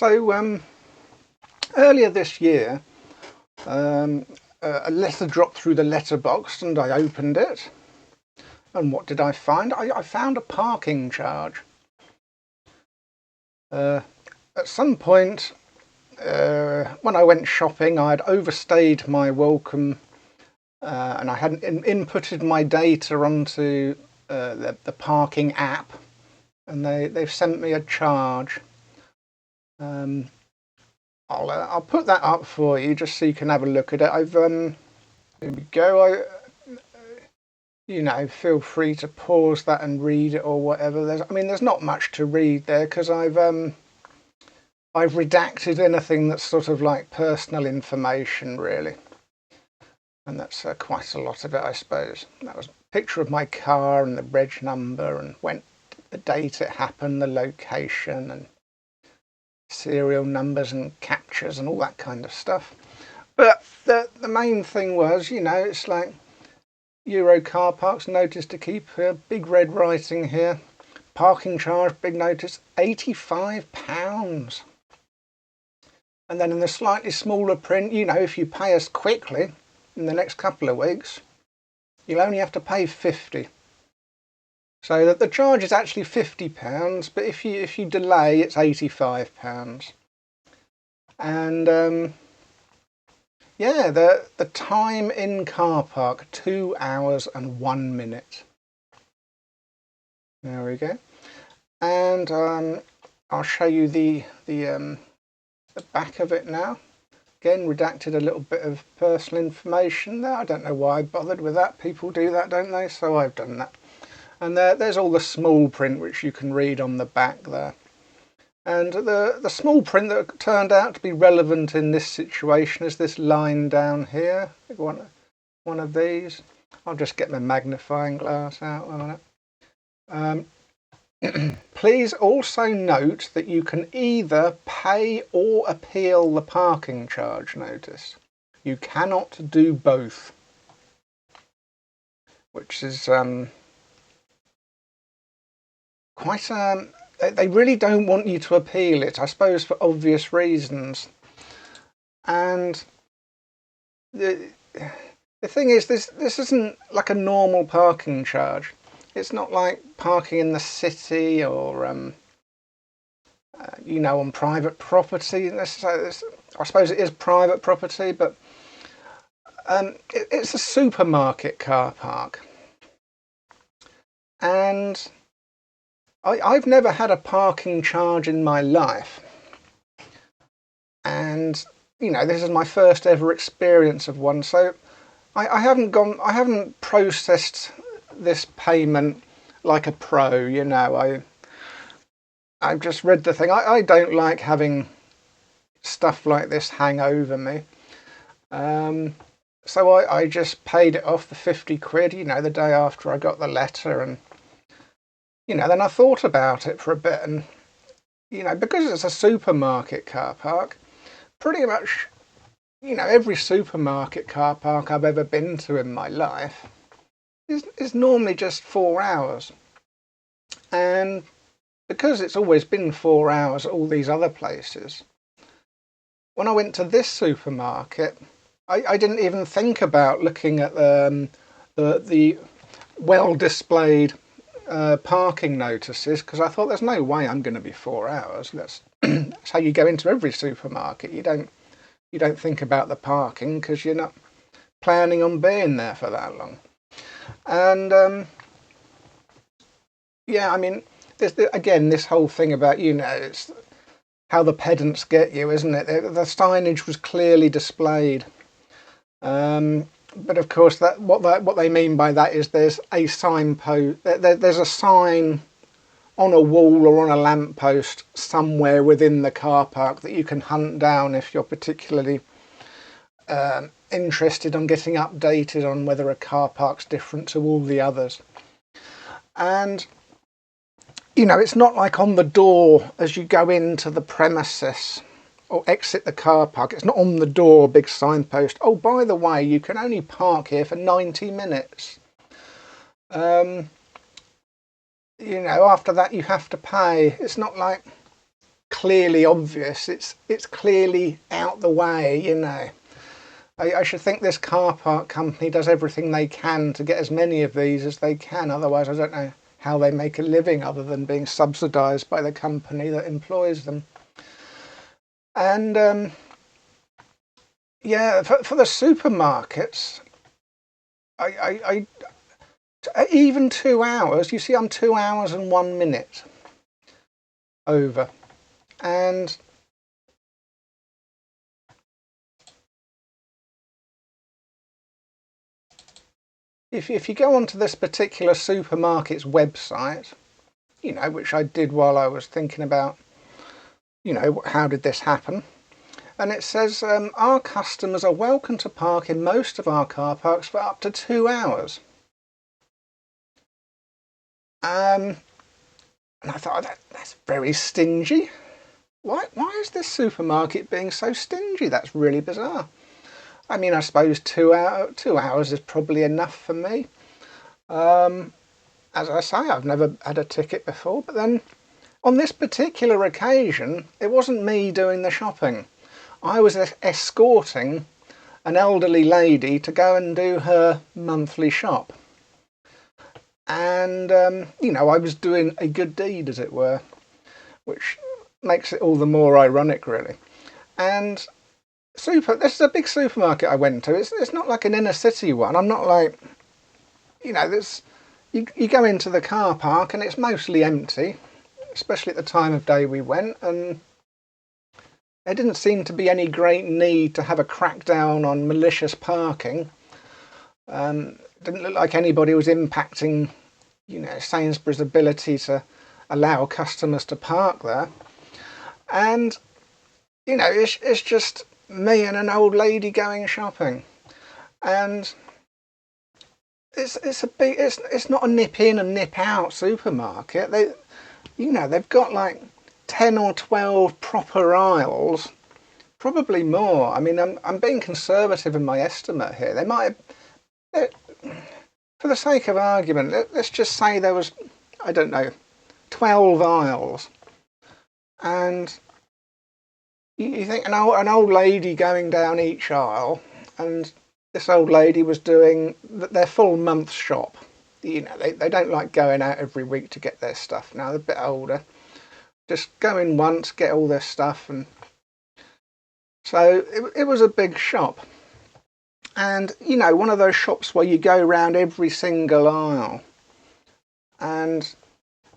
So earlier this year, a letter dropped through the letterbox and I opened it. And what did I find? I found a parking charge. At some point, when I went shopping, I had overstayed my welcome and I hadn't inputted my data onto the parking app, and they've sent me a charge. I'll put that up for you just so you can have a look at it. Here we go. Feel free to pause that and read it or whatever. There's not much to read there because I've redacted anything that's sort of like personal information, really, and that's quite a lot of it, I suppose. That was a picture of my car and the reg number and the date it happened, the location, and serial numbers and captures and all that kind of stuff. But the main thing was, it's like Euro car parks, notice to keep, big red writing here, parking charge, big notice, £85. And then in the slightly smaller print, if you pay us quickly in the next couple of weeks, you'll only have to pay 50. So that the charge is actually £50, but if you delay, it's £85. And yeah, the time in car park, 2 hours and 1 minute. There we go. And I'll show you the back of it now. Again, redacted a little bit of personal information there. I don't know why I bothered with that. People do that, don't they? So I've done that. And there's all the small print which you can read on the back there. And the small print that turned out to be relevant in this situation is this line down here. One of these. I'll just get my magnifying glass out on it. Please also note that you can either pay or appeal the parking charge notice. You cannot do both, which is quite they really don't want you to appeal it, I suppose, for obvious reasons. And the thing is, this isn't like a normal parking charge. It's not like parking in the city or on private property. I suppose it is private property, but it's a supermarket car park. And I've never had a parking charge in my life, and this is my first ever experience of one. So I haven't processed this payment like a pro. I've just read the thing. I don't like having stuff like this hang over me. So I just paid it off, the 50 quid, the day after I got the letter, and then I thought about it for a bit, and because it's a supermarket car park, pretty much every supermarket car park I've ever been to in my life is normally just 4 hours. And because it's always been 4 hours at all these other places, when I went to this supermarket, I didn't even think about looking at the well displayed parking notices, because I thought there's no way I'm going to be 4 hours. That's how you go into every supermarket. You don't think about the parking because you're not planning on being there for that long. And yeah, this whole thing about it's how the pedants get you, isn't it? The signage was clearly displayed. But of course, what they mean by that is there's a signpost. There's a sign on a wall or on a lamppost somewhere within the car park that you can hunt down if you're particularly interested on getting updated on whether a car park's different to all the others. And it's not like on the door as you go into the premises or exit the car park. It's not on the door, big signpost. Oh, by the way, you can only park here for 90 minutes. After that you have to pay. It's not like clearly obvious. It's clearly out the way, you know. I should think this car park company does everything they can to get as many of these as they can. Otherwise, I don't know how they make a living other than being subsidised by the company that employs them. And yeah, for the supermarkets, I even 2 hours. You see, I'm 2 hours and 1 minute over, and if you go onto this particular supermarket's website, you know, which I did while I was thinking about, you know, how did this happen? And it says, our customers are welcome to park in most of our car parks for up to 2 hours. And I thought, that's very stingy. Why is this supermarket being so stingy? That's really bizarre. I mean, I suppose 2 hours is probably enough for me. As I say, I've never had a ticket before, but then on this particular occasion, it wasn't me doing the shopping. I was escorting an elderly lady to go and do her monthly shop. And, you know, I was doing a good deed, as it were, which makes it all the more ironic, really. And this is a big supermarket I went to. It's not like an inner city one. I'm not like, you know, you go into the car park and it's mostly empty, especially at the time of day we went, and there didn't seem to be any great need to have a crackdown on malicious parking. Didn't look like anybody was impacting, you know, Sainsbury's ability to allow customers to park there. And, you know, it's just me and an old lady going shopping. And it's not a nip in and nip out supermarket. They've got like 10 or 12 proper aisles, probably more. I mean, I'm being conservative in my estimate here. They might have, for the sake of argument, let's just say there was, I don't know, 12 aisles, and you think an old lady going down each aisle, and this old lady was doing their full month shop. You know, they don't like going out every week to get their stuff. Now they're a bit older. Just go in once, get all their stuff, and so it was a big shop. And, you know, one of those shops where you go around every single aisle and,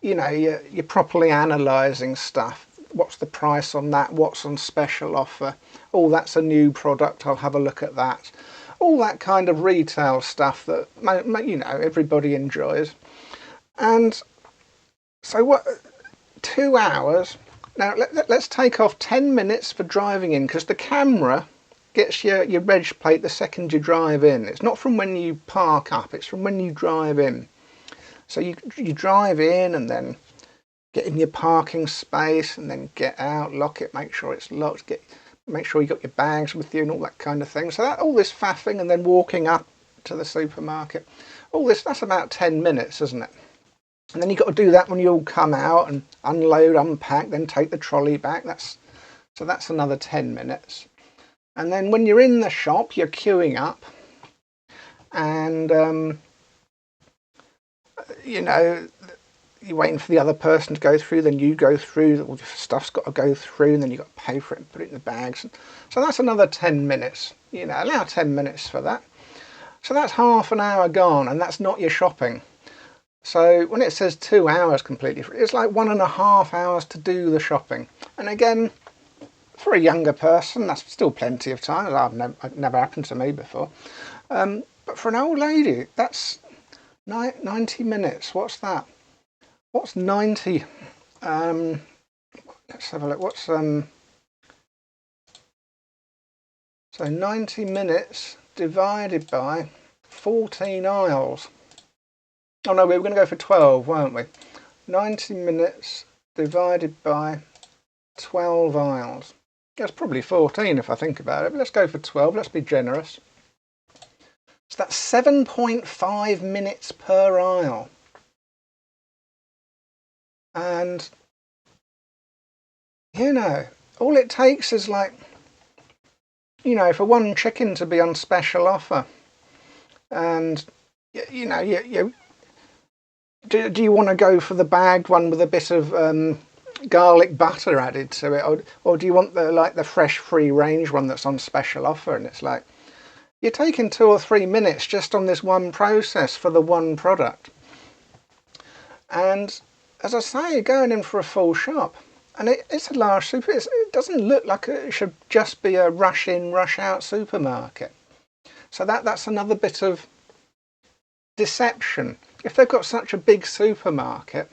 you know, you're properly analysing stuff. What's the price on that? What's on special offer? Oh, that's a new product. I'll have a look at that. All that kind of retail stuff that, you know, everybody enjoys. And so 2 hours. Now, let's take off 10 minutes for driving in, because the camera gets your reg plate the second you drive in. It's not from when you park up, it's from when you drive in. So you drive in and then get in your parking space and then get out, lock it, make sure it's locked, make sure you got your bags with you and all that kind of thing. So all this faffing and then walking up to the supermarket, that's about 10 minutes, isn't it? And then you've got to do that when you all come out and unload, unpack, then take the trolley back. So that's another 10 minutes. And then when you're in the shop, you're queuing up, and you know, you're waiting for the other person to go through, then you go through, all the stuff's got to go through, and then you've got to pay for it and put it in the bags. So that's another 10 minutes. You know, allow 10 minutes for that. So that's half an hour gone, and that's not your shopping. So when it says 2 hours completely free, it's like 1.5 hours to do the shopping. And again, for a younger person, that's still plenty of time. It never happened to me before. But for an old lady, that's 90 minutes. What's that? What's 90? Let's have a look. What's so 90 minutes divided by 14 aisles. Oh no, we were going to go for 12, weren't we? 90 minutes divided by 12 aisles. That's probably 14 if I think about it, but let's go for 12. Let's be generous. So that's 7.5 minutes per aisle. And You know, all it takes is like, you know, for one chicken to be on special offer, and you know, do you want to go for the bagged one with a bit of garlic butter added to it, or do you want the fresh free range one that's on special offer? And it's like, you're taking 2 or 3 minutes just on this one process for the one product. And as I say, you're going in for a full shop, and it's a large super. It doesn't look like it should just be a rush in, rush out supermarket. So that's another bit of deception. If they've got such a big supermarket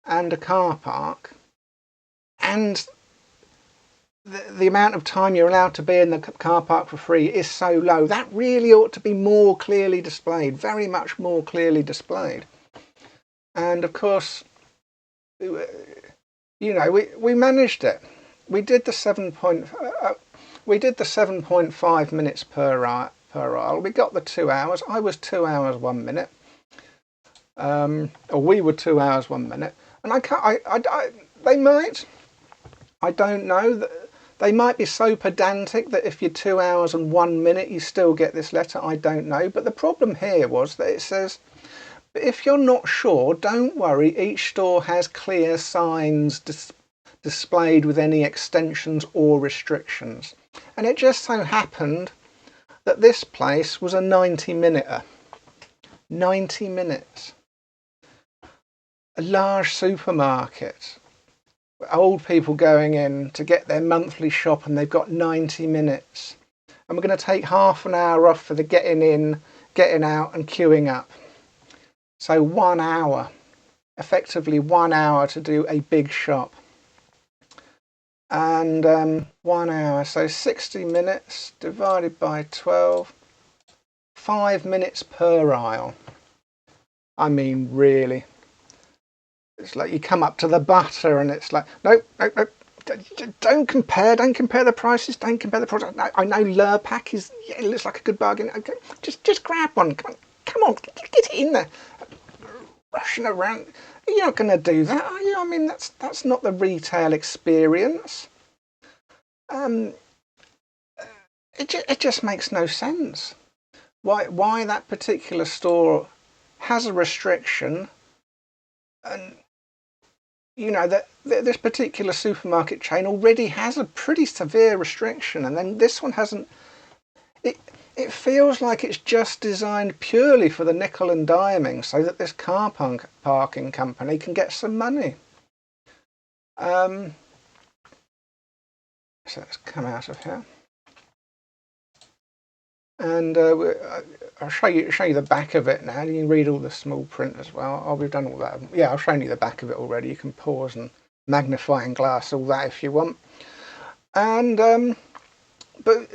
and a car park, and the amount of time you're allowed to be in the car park for free is so low, that really ought to be more clearly displayed, very much more clearly displayed. And of course, you know, we managed it. We did the 7.5 minutes per aisle. We got the 2 hours. I was 2 hours 1 minute, or we were 2 hours 1 minute. And they might, I don't know, they might be so pedantic that if you're 2 hours and 1 minute, you still get this letter. I don't know. But the problem here was that it says, if you're not sure, don't worry. Each store has clear signs displayed with any extensions or restrictions. And it just so happened that this place was a 90-minute. 90 minutes. A large supermarket. Old people going in to get their monthly shop, and they've got 90 minutes. And we're going to take half an hour off for the getting in, getting out and queuing up. So 1 hour, effectively 1 hour to do a big shop. And 1 hour, so 60 minutes divided by 12, 5 minutes per aisle. I mean, really. It's like you come up to the butter and it's like, nope, don't compare the prices, don't compare the product. I know Lurpak is, yeah, it looks like a good bargain. Okay, just grab one, come on, get it in there. Rushing around, you're not going to do that, are you? I mean, that's not the retail experience. It just makes no sense. Why that particular store has a restriction, and you know that this particular supermarket chain already has a pretty severe restriction, and then this one hasn't. It feels like it's just designed purely for the nickel and diming, so that this car parking company can get some money. So let's come out of here, and I'll show you the back of it now. You can read all the small print as well. Oh, we've done all that. Yeah, I've shown you the back of it already. You can pause and magnifying glass all that if you want. And but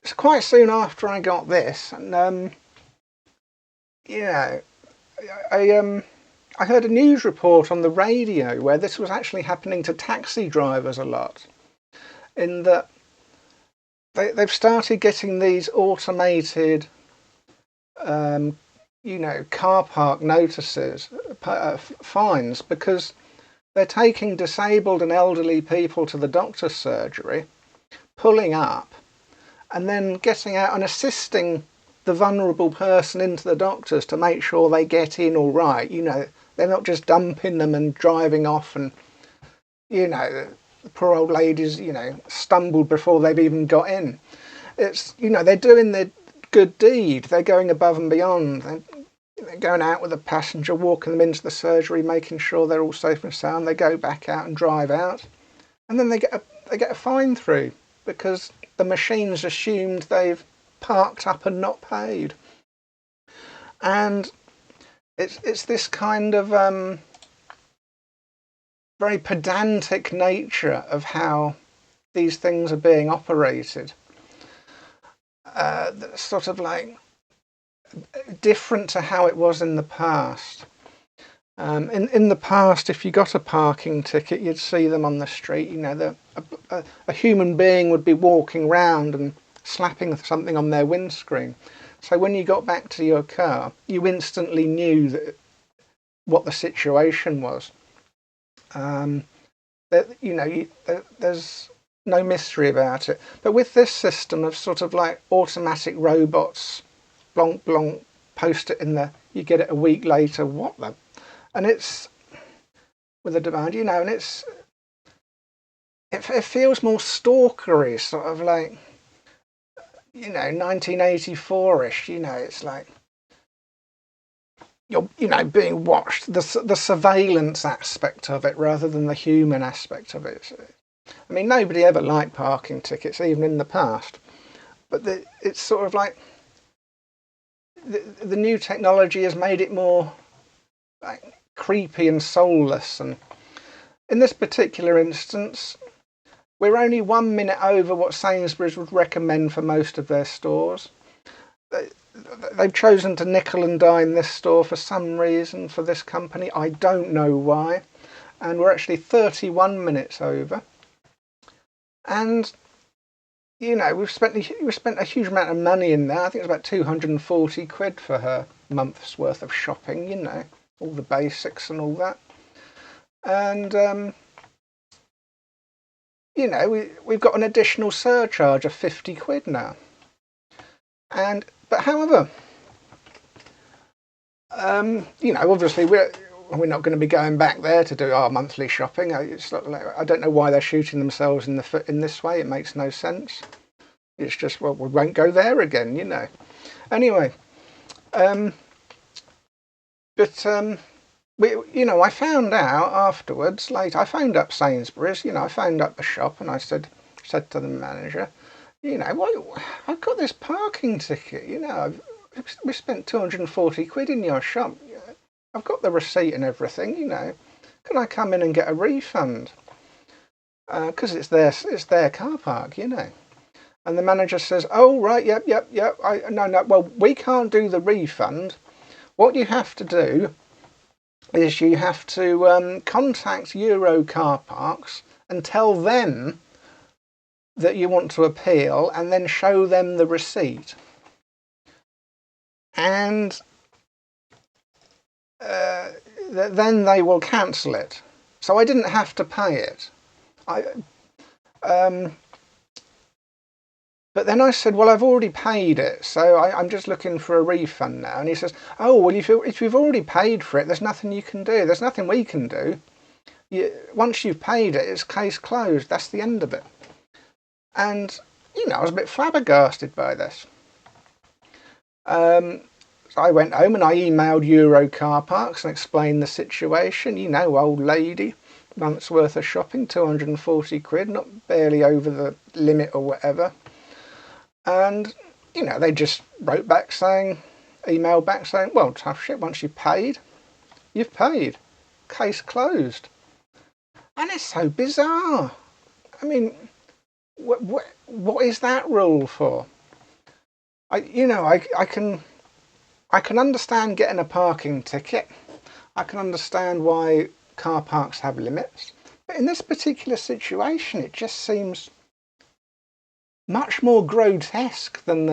it's quite soon after I got this, and you know, I heard a news report on the radio where this was actually happening to taxi drivers a lot, in that they've started getting these automated, you know, car park notices, fines, because they're taking disabled and elderly people to the doctor's surgery, pulling up, and then getting out and assisting the vulnerable person into the doctor's to make sure they get in all right. You know, they're not just dumping them and driving off, and you know, the poor old ladies, you know, stumbled before they've even got in. It's, you know, they're doing their good deed. They're going above and beyond. They're going out with a passenger, walking them into the surgery, making sure they're all safe and sound. They go back out and drive out, and then they get a fine through because the machine's assumed they've parked up and not paid. And it's this kind of very pedantic nature of how these things are being operated. Sort of like different to how it was in the past. In the past, if you got a parking ticket, you'd see them on the street. You know, a human being would be walking round and slapping something on their windscreen. So when you got back to your car, you instantly knew what the situation was. That there's no mystery about it. But with this system of sort of like automatic robots, blonk blonk, post it in there, you get it a week later. What the? And it's with a demand, and it feels more stalkery, sort of like 1984ish. It's like you're being watched. The surveillance aspect of it rather than the human aspect of it. I mean, nobody ever liked parking tickets, even in the past. But it's sort of like the new technology has made it more like creepy and soulless. And in this particular instance, we're only 1 minute over what Sainsbury's would recommend for most of their stores. They've chosen to nickel and dime this store for some reason for this company. I don't know why. And we're actually 31 minutes over. And we've spent a huge amount of money in there. I think it's about 240 quid for her month's worth of shopping. All the basics and all that. And we've got an additional surcharge of 50 quid now. But however, obviously we're not going to be going back there to do our monthly shopping. It's like, I don't know why they're shooting themselves in the foot in this way. It makes no sense. It's just, well, we won't go there again, Anyway, I found out afterwards, later, I phoned up Sainsbury's, I phoned up the shop and I said to the manager, I've got this parking ticket, we spent 240 quid in your shop. I've got the receipt and everything, Can I come in and get a refund? Because it's their car park, And the manager says, oh, right, yep. No, well, we can't do the refund. What you have to do is you have to contact Euro car parks and tell them that you want to appeal and then show them the receipt. And then they will cancel it. So I didn't have to pay it. But then I said, well, I've already paid it, so I'm just looking for a refund now. And he says, oh, well, if you've already paid for it, there's nothing you can do. There's nothing we can do. Once you've paid it, it's case closed. That's the end of it. And, I was a bit flabbergasted by this. So I went home and I emailed Euro car parks and explained the situation. Old lady, month's worth of shopping, 240 quid, not barely over the limit or whatever. And, they just emailed back saying, well, tough shit, once you've paid. Case closed. And it's so bizarre. I mean, what is that rule for? I can understand getting a parking ticket. I can understand why car parks have limits. But in this particular situation, it just seems much more grotesque than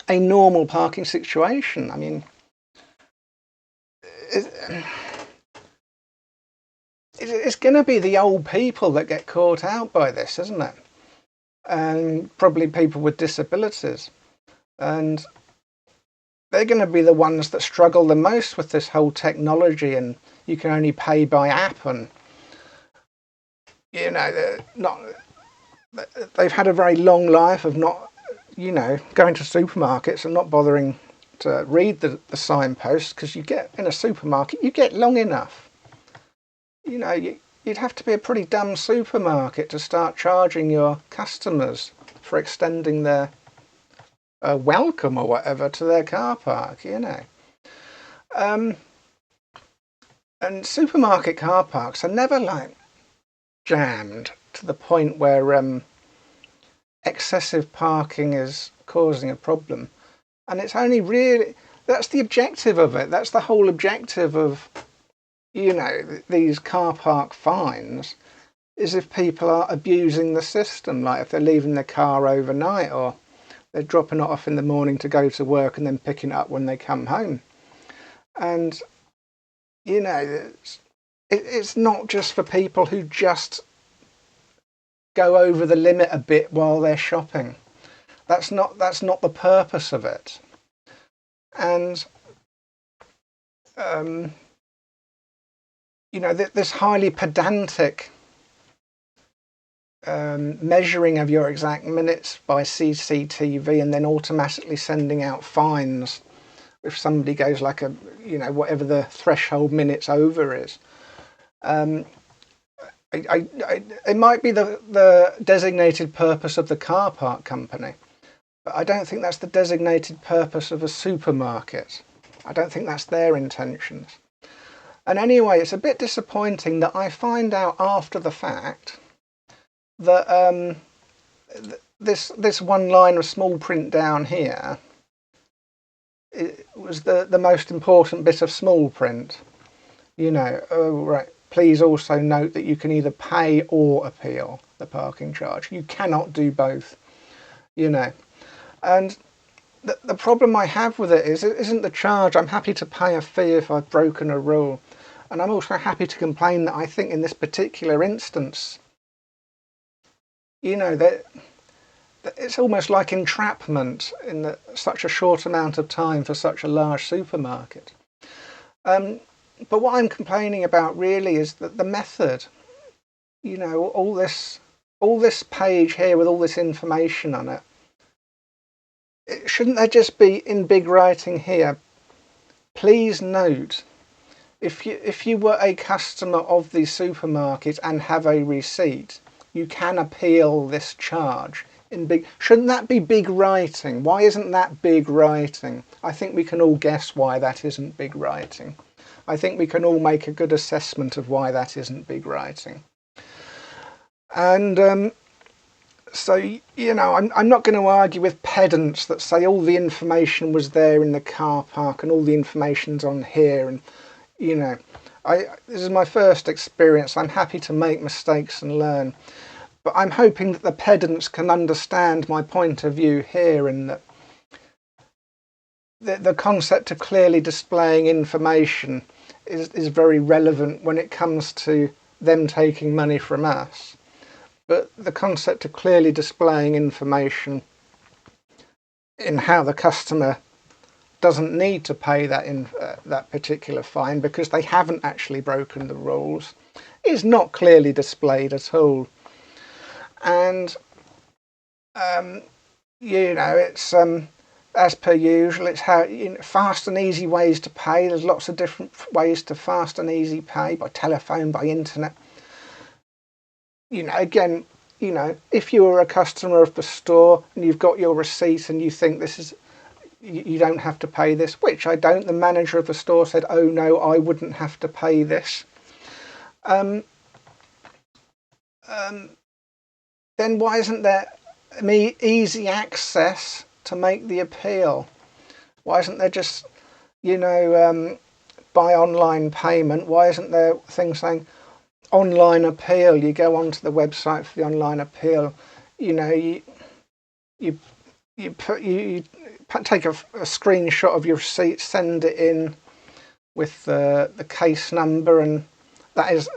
a normal parking situation. I mean, it's going to be the old people that get caught out by this, isn't it? And probably people with disabilities. And they're going to be the ones that struggle the most with this whole technology, and you can only pay by app, and they've had a very long life of not going to supermarkets and not bothering to read the signposts, because you get in a supermarket, you get long enough. You'd have to be a pretty dumb supermarket to start charging your customers for extending their welcome or whatever to their car park, And supermarket car parks are never like jammed to the point where excessive parking is causing a problem. And it's only really, that's the objective of it. That's the whole objective of these car park fines, is if people are abusing the system, like if they're leaving their car overnight, or they're dropping it off in the morning to go to work and then picking it up when they come home. And it's not just for people who just go over the limit a bit while they're shopping. That's not the purpose of it. And you know, this highly pedantic measuring of your exact minutes by CCTV and then automatically sending out fines if somebody goes like a, you know, whatever the threshold minutes over is. It might be the designated purpose of the car park company, but I don't think that's the designated purpose of a supermarket. I don't think that's their intentions. And anyway, it's a bit disappointing that I find out after the fact that this one line of small print down here, it was the most important bit of small print. You know, oh right, please also note that you can either pay or appeal the parking charge. You cannot do both, you know. And the problem I have with it isn't the charge. I'm happy to pay a fee if I've broken a rule. And I'm also happy to complain that I think in this particular instance, you know, that it's almost like entrapment in such a short amount of time for such a large supermarket. But what I'm complaining about really is that the method, you know, all this page here with all this information on it, shouldn't there just be in big writing here, please note, if you were a customer of the supermarket and have a receipt, you can appeal this charge in big. Shouldn't that be big writing? Why isn't that big writing? I think we can all guess why that isn't big writing. I think we can all make a good assessment of why that isn't big writing. And so, you know, I'm not going to argue with pedants that say all the information was there in the car park and all the information's on here, and you know, this is my first experience. I'm happy to make mistakes and learn, but I'm hoping that the pedants can understand my point of view here, and that the concept of clearly displaying information is very relevant when it comes to them taking money from us. But the concept of clearly displaying information in how the customer doesn't need to pay that particular fine because they haven't actually broken the rules is not clearly displayed at all. And you know, it's as per usual, it's how, you know, fast and easy ways to pay. There's lots of different ways to fast and easy pay, by telephone, by internet. You know, again, you know, if you were a customer of the store and you've got your receipt and you think this is, you don't have to pay this, which I don't. The manager of the store said, oh no, I wouldn't have to pay this. Then why isn't there easy access to make the appeal? Why isn't there just, you know, by online payment? Why isn't there things saying online appeal? You go onto the website for the online appeal. You know, you take a screenshot of your receipt, send it in with the case number, and that is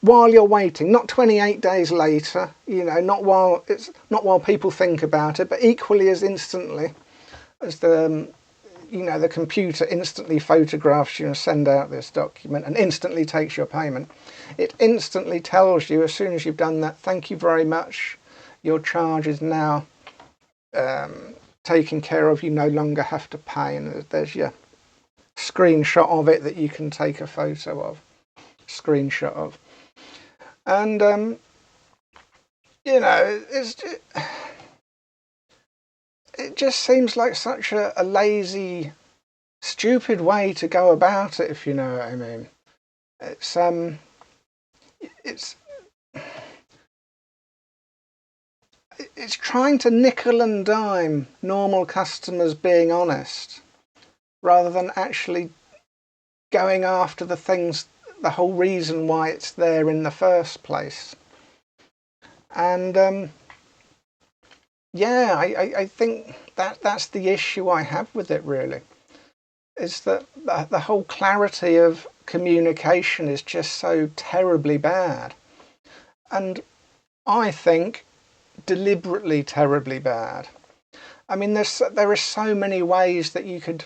while you're waiting, not 28 days later. You know, not while people think about it, but equally as instantly as the, you know, the computer instantly photographs you and send out this document and instantly takes your payment. It instantly tells you as soon as you've done that, thank you very much, your charge is now taken care of, you no longer have to pay, and there's your screenshot of it that you can take a photo of, screenshot of. And you know, it just seems like such a lazy, stupid way to go about it, if you know what I mean. It's trying to nickel and dime normal customers being honest, rather than actually going after the things, the whole reason why it's there in the first place. And yeah, I think that's the issue I have with it, really, is that the whole clarity of communication is just so terribly bad. And I think deliberately terribly bad. I mean, there are so many ways that you could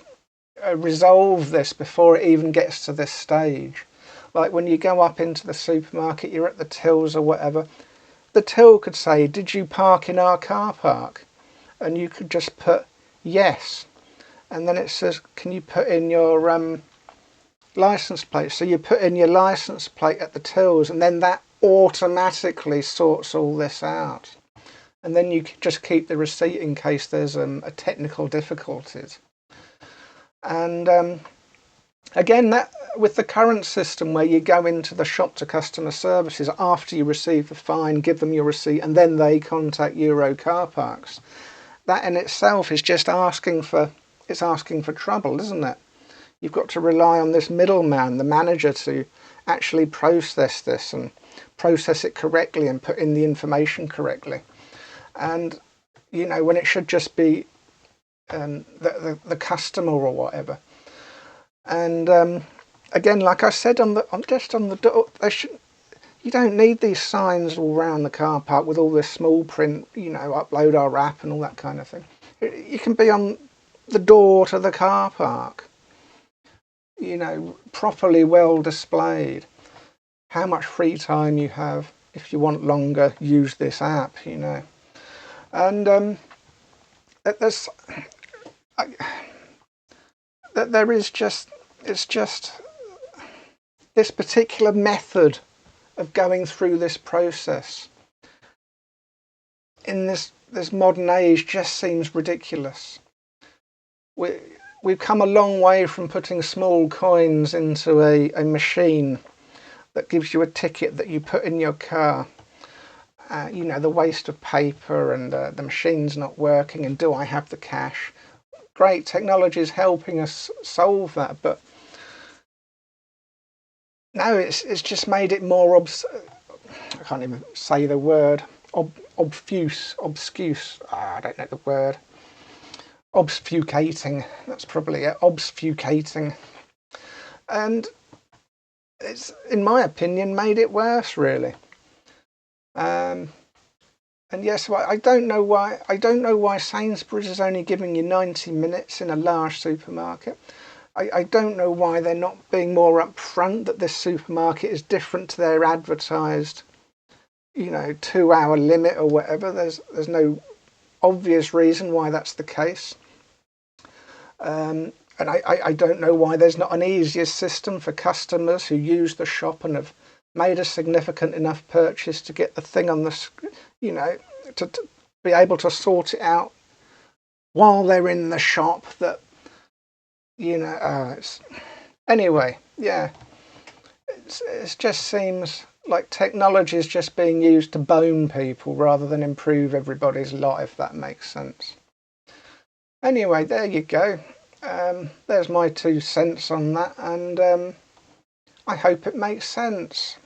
resolve this before it even gets to this stage. Like when you go up into the supermarket, you're at the tills or whatever, the till could say, "Did you park in our car park?" And you could just put yes, and then it says, "Can you put in your license plate?" So you put in your license plate at the tills, and then that automatically sorts all this out. And then you just keep the receipt in case there's a technical difficulties. And again, that with the current system where you go into the shop to customer services after you receive the fine, give them your receipt, and then they contact Euro Car Parks, that in itself is just asking for trouble, isn't it? You've got to rely on this middleman, the manager, to actually process this and process it correctly and put in the information correctly. And you know, when it should just be the customer or whatever. And again, like I said, on the door, you don't need these signs all around the car park with all this small print, you know, upload our app and all that kind of thing. You can be on the door to the car park, you know, properly well displayed. How much free time you have. If you want longer, use this app, you know. And there is just, it's just this particular method of going through this process in this modern age just seems ridiculous. We've come a long way from putting small coins into a machine that gives you a ticket that you put in your car. You know, the waste of paper and the machine's not working, and do I have the cash? Great, technology is helping us solve that, but no, it's just made it more I can't even say the word. Obfuse. I don't know the word. Obfuscating. That's probably it. Obfuscating. And it's, in my opinion, made it worse, really. And yes, I don't know why Sainsbury's is only giving you 90 minutes in a large supermarket. I don't know why they're not being more upfront that this supermarket is different to their advertised, you know, 2-hour limit or whatever. There's no obvious reason why that's the case. And I don't know why there's not an easier system for customers who use the shop and have made a significant enough purchase to get the thing on the, you know, to be able to sort it out while they're in the shop. That, you know, anyway, yeah, it just seems like technology is just being used to bone people rather than improve everybody's life, if that makes sense. Anyway, there you go. There's my 2 cents on that, and I hope it makes sense.